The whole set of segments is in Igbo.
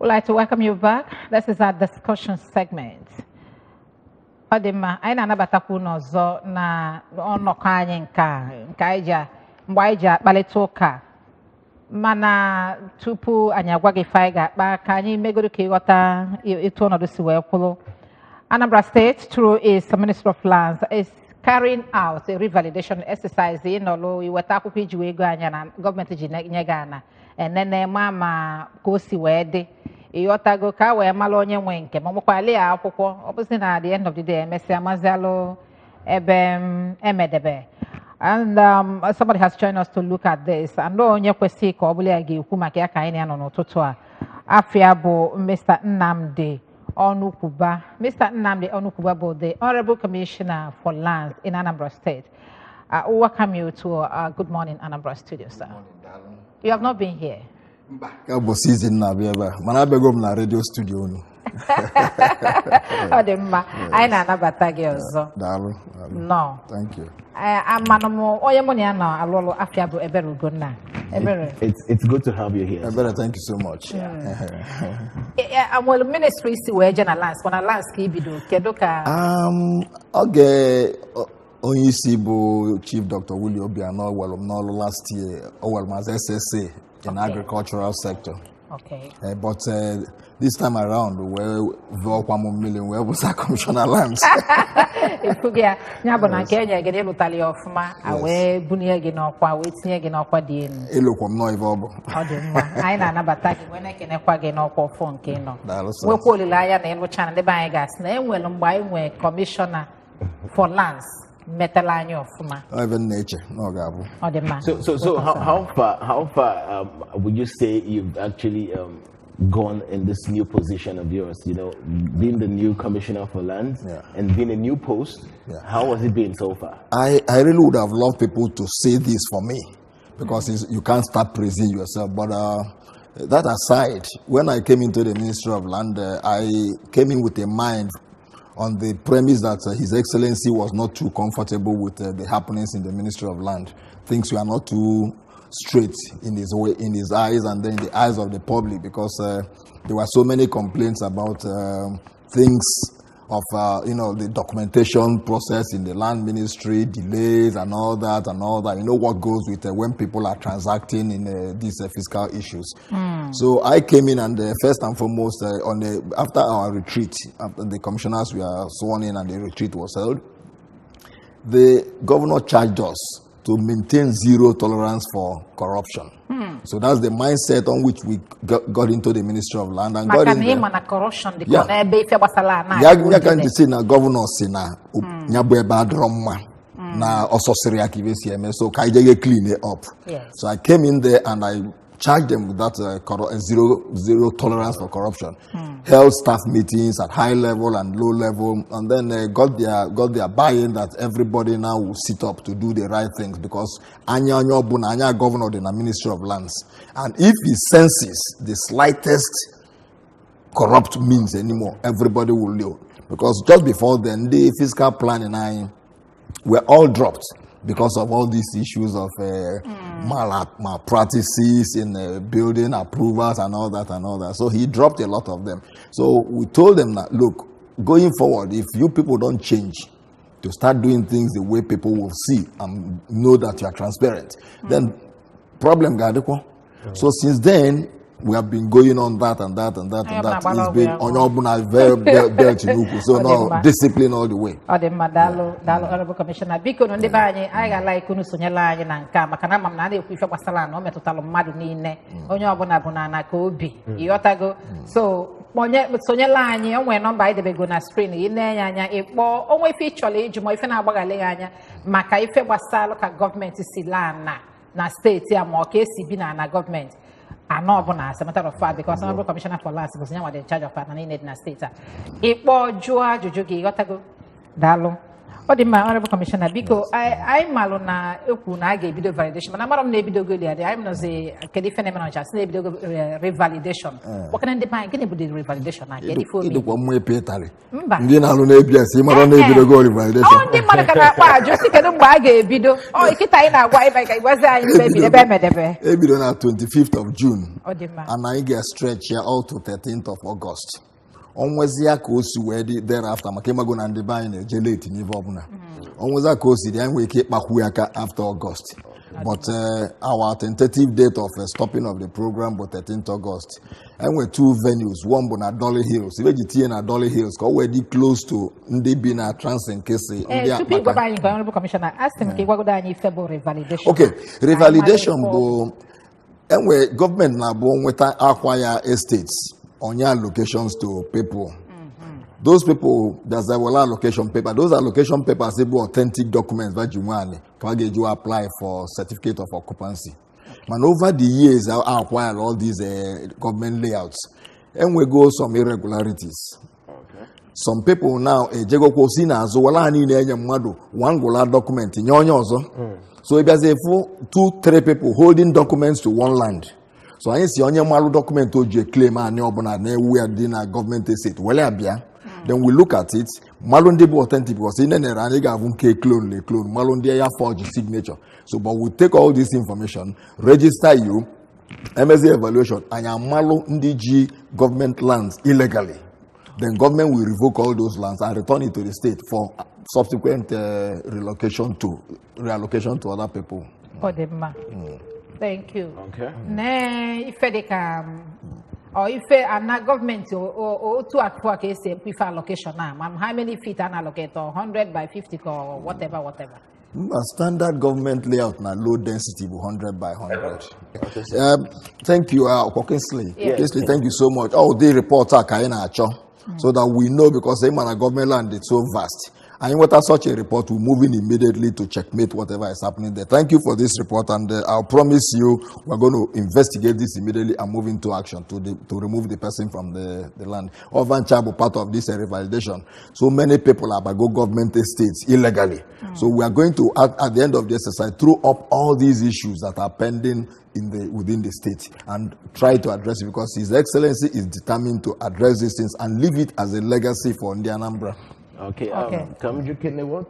We'd like to welcome you back. This is our discussion segment. Odima, anyị na-anabatakwu n'ọzọ na ọnọkọ anyị nke anyị ji akparịta ụka. Mana tupu anyị agwa gị anyị ga-akpa ka anyị megoro ka ịghọta etu ọnọdụ si wee kwụrụ. Anambra State, through its Ministry of Lands, is carrying out a revalidation exercise in ọlụ iweta akwụkwọ iji wee ego anya na gọọmenti ji nye gị ana enene ma ka o si wee dị. Ịghọtago ka wee mara onye nwe nke ma mụkwali ya akwụkwọ ọ bụsị na at the end of the day emesịa mazialụ ebe emedebe. And somebody has joined us to look at this. And onye kwesị ka ọ bụla ya ga-ekwu maka ya ka anyị na-anọ n'ụtụtụ a. Afia bụ Mr. Nnamdi Onukwuba. Mr. Nnamdi Onukwuba bụ the Honorable Commissioner for Lands in Anambra State. Welcome you to Good Morning Anambra Studio, sir. Good morning, darling. You have not been here. Bụ season na-abịa ebe a mana abịago m na radio studio unu. Ọ dị mma anyị na-anabata gị ọzọ. Daalụ. No. Thank you. Amanụ m onye mụ na ya nọ alụ ọlụ afịa bụ Ebere Ugonna. Ebere. It's good to have you here. Ebere, thank you so much. Well, ministry si wee je na lands mana lands ka ibido kedu ka Oge onye isi bụ Chief Dr. Willie Obianọ welụ m n'ọlụ last year welụ m as SSA in agricultural sector. Okay. But this time around we're commissioner lands. Ifugia nyabo na Kenya gede lutali ofuma awe bunye gị n'ọkwa we tinye gị n'ọkwa dị enu. Elokwa m no ive ọbụ. Ọ dị mma. Anyị na-anabata gị wee na-ekenekwa gị n'ọkwa ọfọ nke nọ. Daalụ. Nwekwa olileanya na ịlụcha na ndị be anyị gasị na enwere mgbe anyị nwee commissioner for lands metala anyị ọfụma. Even nature no ga-abụ. Ọ dị mma. So how far would you say you've actually gone in this new position of yours, you know, being the new commissioner for lands and being a new post? How has it been so far? I really would have loved people to say this for me because you can't start praising yourself. But that aside, when I came into the Ministry of Land, I came in with a mind on the premise that His Excellency was not too comfortable with the happenings in the Ministry of Land. Things were not too straight in his eyes and then in the eyes of the public because there were so many complaints about things of the documentation process in the land ministry, delays and all that. You know what goes with when people are transacting in these fiscal issues. So I came in and first and foremost after our retreat, after the commissioners were sworn in and the retreat was held, the governor charged us to maintain zero tolerance for corruption. So that's the mindset on which we got into the Ministry of Land and got in there. Corruption. Governor Sina na ososiri akivesi eme so kaije clean it up. So I came in there and I charged them with that zero tolerance for corruption. Held staff meetings at high level and low level, and then got their buy-in that everybody now will sit up to do the right things because Anya governor in the Ministry of Lands, and if he senses the slightest corrupt means anymore, everybody will know. Because just before then, the fiscal plan and I were all dropped because of all these issues of malpractices in building approvals and all that. So he dropped a lot of them. So we told them that, look, going forward, if you people don't change to start doing things the way people will see and know that you are transparent, then problem gadeko. So since then, we have been going on that. It's been on your very belt in so now discipline all the way. Honorable Commissioner, because on the bani, I like Kunusonyala and Kamakana, Mamadi, if you have a salon, or Metotalo Madunine, on your Bonabona, Kobi, Yotago. So, Sonyala, when on by the Beguna screen, in there, if more, only featurely, Jumoifana Bagalegana, Makaife was Saloka government is Silana, na state, Yamoke, Sibina, na government. As a matter of fact, because Honorable Commissioner for Lands was now in charge of an in state. It was Joa Jujugi Yotago Dalo. My Honorable Commissioner, because I'm Malona Okuna, I gave video validation, and I'm not a video good. I'm not a phenomenon, just a video revalidation. What can I demand? Can you do revalidation? I get it for me. One way pay tally. Then I'll know ABS, you might not video go revalidation. Only Malaka, just to bag a video. Oh, I can't why I was there in baby, the baby. Maybe on 25th of June, and I get stretch here out to 13th of August. Onwezi ya kosi wedi thereafter makema go na ndeba in jelate ni vobuna onwezi ya kosi the we keep makuyaka after August but our tentative date of stopping of the program was 13th August and we two venues one bona Dolly Hills if you na Dolly Hills already close to Ndibi na Trans and Kese Honorable Commissioner ask him ke go da ni February validation okay revalidation bo and we government na bo nweta acquire estates on your allocations to people. Those people, there's a allocation paper. Those allocation papers, they be authentic documents that you want. You apply for certificate of occupancy. And over the years, I acquired all these government layouts. And we go some irregularities. Okay. Some people now, Jego Kosina, Zola ni one gola document in your So if there's 2-3 people holding documents to one land. So I see on your malu document to je claim and we are in a government estate. Then we look at it. Malon de authentic because in an raniga clone Malon de forge signature. So but we take all this information, register you, MSA evaluation, and your malo ndg government lands illegally. Then government will revoke all those lands and return it to the state for subsequent reallocation to other people. Thank you. Okay. If they can, or if a government or to acquire if allocation now, how many feet an allocator? 100 by 50 or whatever. A standard government layout na low density 100 by 100. Thank you, Kingsley. Kingsley, thank you so much. Oh, the reporter Kaina Acho, so that we know because the government land is so vast. And what such a report, we're moving immediately to checkmate whatever is happening there. Thank you for this report, and I'll promise you we're going to investigate this immediately and move into action to remove the person from the land. Ovan Chabo, part of this revalidation. So many people are by government estates illegally. So we are going to, at the end of the exercise, throw up all these issues that are pending within the state and try to address it because His Excellency is determined to address these things and leave it as a legacy for Anambra. Okay. What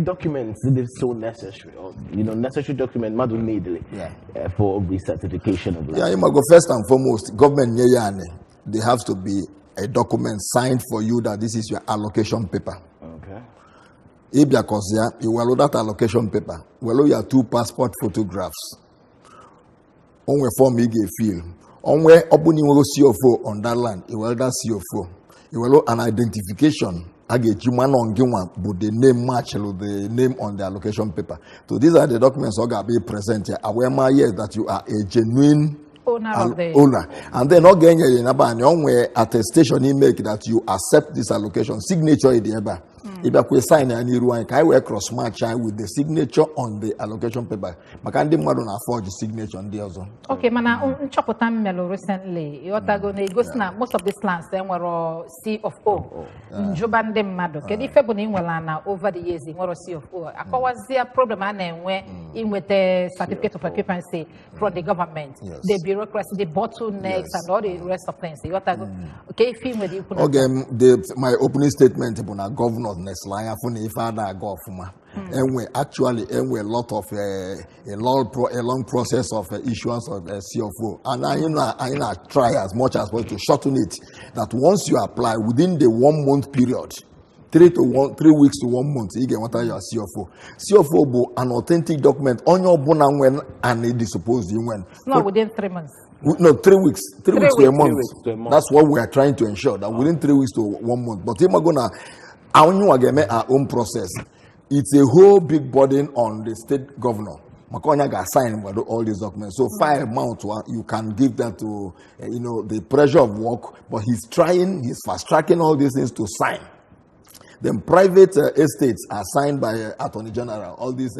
documents is so necessary? Or, necessary document madu needly for recertification of land. Yeah, you must go first and foremost. Government they have to be a document signed for you that this is your allocation paper. Okay. If you will that allocation paper, well, you have 2 passport photographs. On where form you get feel. On where opening will CFO on that land, you will that CFO. You will an identification. I get you man on but the name match with the name on the allocation paper. So these are the documents that are being present here. Aware that you are a genuine owner. And then again, you attestation you make that you accept this allocation signature in the if you sign I will cross match with the signature on the allocation paper. But can't afford the signature on the other. Okay, mana Chopotam Melo recently. You are going to most of these lands then were C of O. Jobandem Mado. Kedi February Walana over the years in what C of O. A was there problem and where in with the certificate of occupancy from the government, the bureaucracy, the bottlenecks and all the rest of things. You are okay, film with you. Okay, my opening statement about governor next line and we actually a lot of a long process of issuance of CFO and I try as much as possible to shorten it that once you apply within the 1 month period 3 weeks to 1 month you get what your CFO bo an authentic document on your bona when and it is supposed you when not within 3 months. No, 3 weeks. 3 weeks to a month. That's what we are trying to ensure that within 3 weeks to 1 month. But if we're gonna our own process, it's a whole big burden on the state governor. Makonya got signed all these documents. So 5 months you can give that to the pressure of work, but he's fast tracking all these things to sign. Then private estates are signed by Attorney General. All these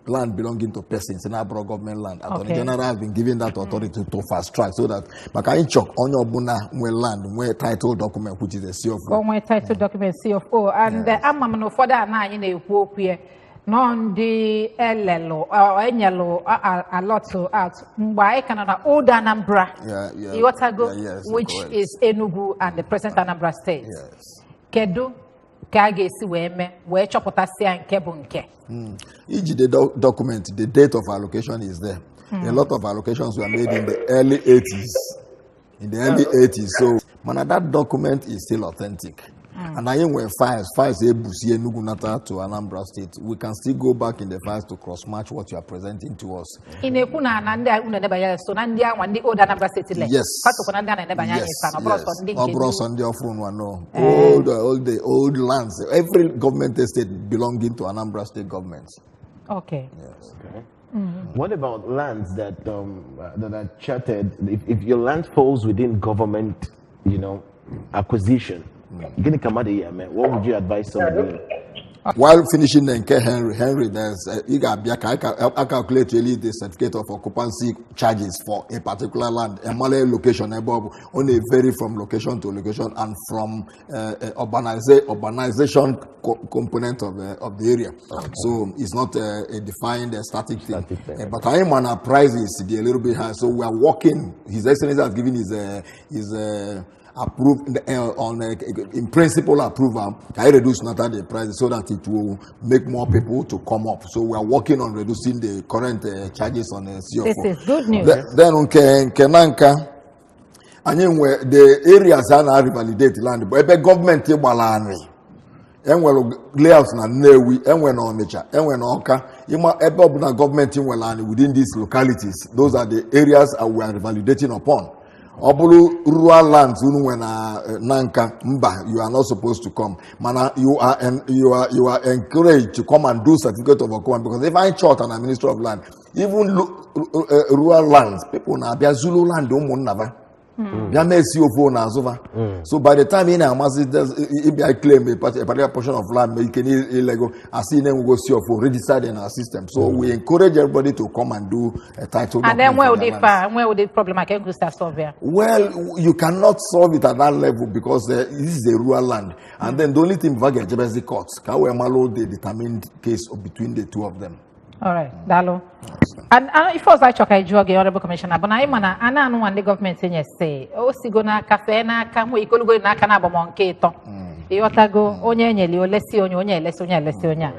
land belonging to persons, Anambra government land. Attorney General has been given that authority to fast track so that Makainchok on your buna land, where title document, which is the CFO. Where title document CFO and the amamano for that now in a walk here. Non the LLO or Enyalo a lot to out by Canada old Anambra. Which correct. Is Enugu and the present Anambra state. Yes. Kedu kage si we chopotasia and kebunke. Each document, the date of allocation is there. A lot of allocations were made in the early 80s. In the early 80s. So that document is still authentic. And I were files Ebusi Nugunata to Anambra State. We can still go back in the files to cross-match what you are presenting to us. In Ekuna Nanda Unabaya, so Nandia, one the old Anambra State. Yes. Yes. All the old lands. Every government estate belonging to Anambra State government. Okay. Yes. Okay. What about lands that are chartered? If your land falls within government, acquisition, what would you advise somebody doing? While finishing the Henry, there's I calculate really the certificate of occupancy charges for a particular land, a Malay location above, only vary from location to location and from urbanization component of the area. Okay. So it's not a defined static thing. But I am on a price is a little bit high. So we are working. His Excellency has given his approved in principle approval. I reduce not the price so that it will make more people to come up. So we are working on reducing the current charges on CO4. This is good news. Then on Kenanka, and then where the areas are now revalidate land, but the government balani. And well, layouts na newi, and when on nature, and when oka, ebe government in within these localities. Those are the areas we are revalidating upon. Obulu rural lands, when Nanka Mba, you are not supposed to come. Mana, you are encouraged to come and do certificate of occupancy because if I short on a Minister of Land, even rural lands, people na be Zulu land don't never. So by the time in I claim a particular portion of land, it can illegal. I see them go see for registered in our system. So we encourage everybody to come and do a title. And then where would the problem I can solve here? Well, you cannot solve it at that level because this is a rural land. And then the only thing is the courts. The determined case between the two of them. All right, Dalo. And if I was like I joke, Honorable Commissioner, but I man, I know one the government say, oh, Sigona cafe na come we could go na canaba monketo. Yotago, Onyeli, Lesionia, Lesionia.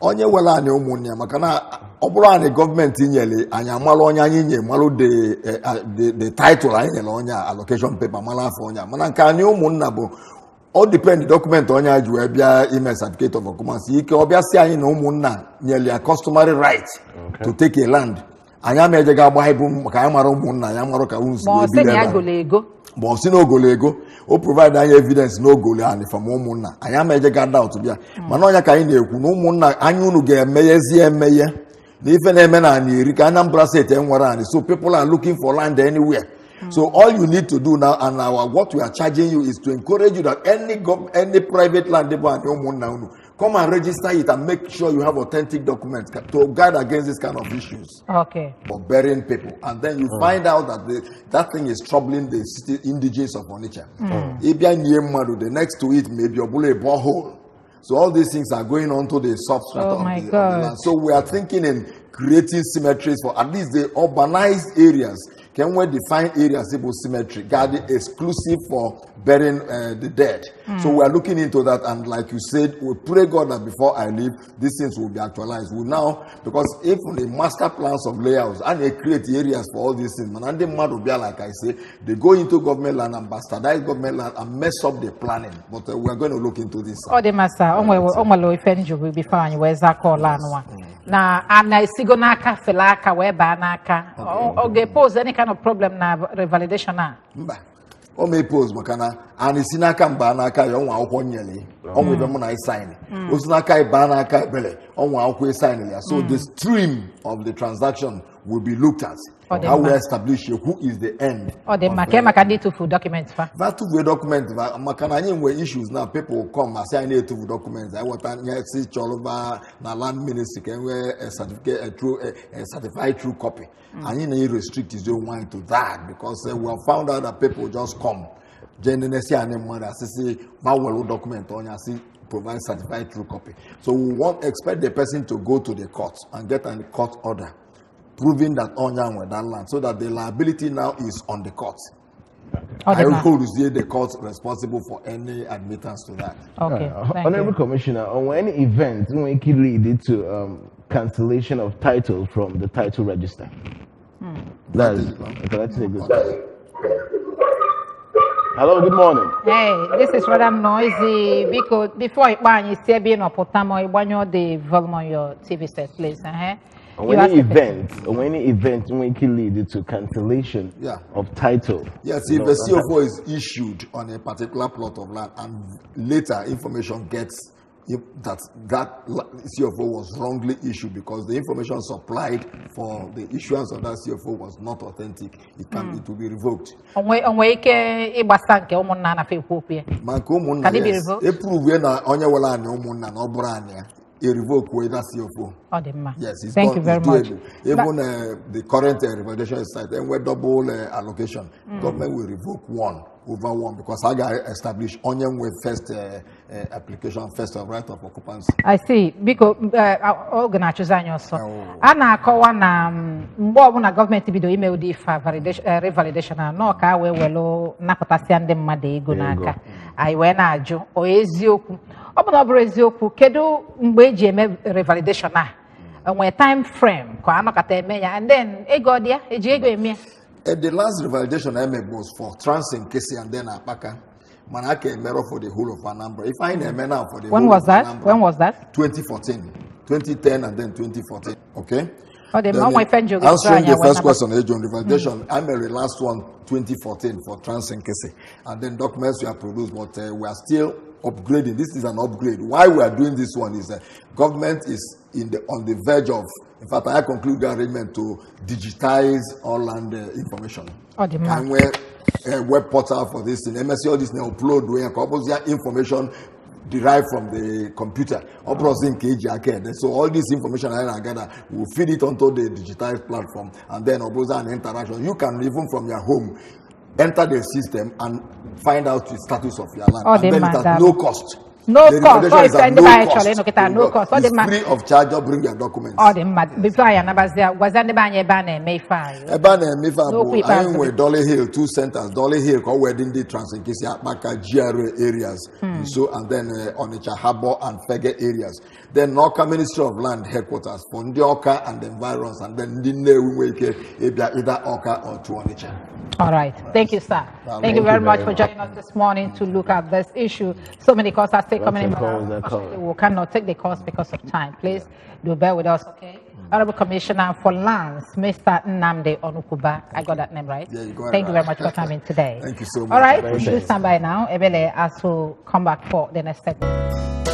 Onye wala ni umunya, makana obra the government in Yeli, and Yamalonya, Malo the title, I know allocation paper, Malafonia, Manancanio Munabo. All depend document on your email certificate of occupancy. You can obviously nearly a customary right to take a land. I am a Bible, Kayamaro Muna, Yamaroka, Bonsino Golego, or provide any evidence no Goliani from Muna. I am a Jagada to be a Manoya Kaine, no Muna, Anu get Mayer, Mayer, even a man and Anambra State and Warani. So people are looking for land anywhere. So all you need to do now, and what we are charging you is to encourage you that any private land come and register it and make sure you have authentic documents to guard against this kind of issues. Okay. For burying people, and then you find out that that thing is troubling the indigenous of Onitsha. The next to it may be a borehole. So all these things are going on to the substrate of the land. So we are thinking in creating symmetries for at least the urbanized areas. Can we define areas able symmetry, guarded exclusive for burying the dead? So we are looking into that, and like you said, we pray God that before I leave, these things will be actualized. We now, because if the master plans of layouts and they create areas for all these things, and then will be like I say, they go into government land and bastardize government land and mess up the planning. But we are going to look into this. Oh, the master, will be fine. Where's that call? Now, and I see gonaka felaka webanaka. Okay, pose any kind of problem na revalidation na. O may pose makana and isinaka banaka yon wa okonyele. On with them I sign. Usinaka banaka bele. On wa okwe sign. So the stream of the transaction will be looked at. How we establish who is the end. Or the Makandi documents. That two documents, Makanani issues now. People come and say I need two documents. I want to see Cholova, na land ministry can a certificate, a certified true copy. And you need restrict his own mind to that because we have found out that people just come. Genesis and mother say, "Well, document on your see." Provide certified true copy. So we won't expect the person to go to the court and get a court order proving that Onyang were that land, so that the liability now is on the court. I hold the court responsible for any admittance to that. Okay. Honorable Commissioner, on any event when it lead to cancellation of title from the title register. That's a good. Hello, good morning. Hey, this is rather noisy because before you see being up you the volume on your TV set, please. When any event when it lead to cancellation of title. Yes, if a CFO is issued on a particular plot of land and later information gets that CFO was wrongly issued because the information supplied for the issuance of that CFO was not authentic, it will be revoked. Can it be revoked? Revoke with that CFO. Yes, it's thank you very much. Even the current revalidation site, and we're double allocation. Government will revoke one over one because I got established onion with first application, first of right of occupancy. I see. Because organizers are also. Ana kawana mbo na government bido email di for revalidation no ka we welo na potasi ande mmade ego n'aka. Ai we na aju o ezioku. Ọ bụ eziokwu kedu mgbe eji eme revalidation a time frame ka anọkata eme ya and then ego dia eji ego eme the last revalidation I made was for Transing Kesi and then Apaka Manake Mero for the whole of Anambra. If I name now for the when was that Anambra, when was that 2014 2010 and then 2014 okay. Answering the first question, revalidation, I made the last one 2014 for Transing Kesi and then documents were produced, but we are still upgrading. This is an upgrade. Why we are doing this one is that government is on the verge of, in fact, I conclude the arrangement to digitize all land information. And we're a web portal for this in MSC, all this now upload where information derived from the computer. So all this information I gather, we'll feed it onto the digitized platform and then an interaction. You can even from your home enter the system and find out the status of your land. And then it has no cost. No cost. So it's no cost. It's free of charge. Just bring your documents. Before I was on the Bane Mayfire. I am with Dolly Hill, 2 centers. Dolly Hill, wedding the Transinkisi, Maka, GRA areas. So and then Onitsha Harbor and Fege areas. Then Noka Ministry of Land headquarters for Ndioka and the environs, and then either Oka or to Onitsha. All right. Thank you, sir. Thank you very much for joining us this morning to look at this issue. So many calls are still coming in. We cannot take the calls because of time. Please do bear with us, okay? Honorable Commissioner for Lands, Mr. Nnamdi Onukwuba. I got that name right? Yeah, you got it. Thank you very much for coming today. Thank you so much. All right. We should stand by now. Ebele, as we come back for the next segment.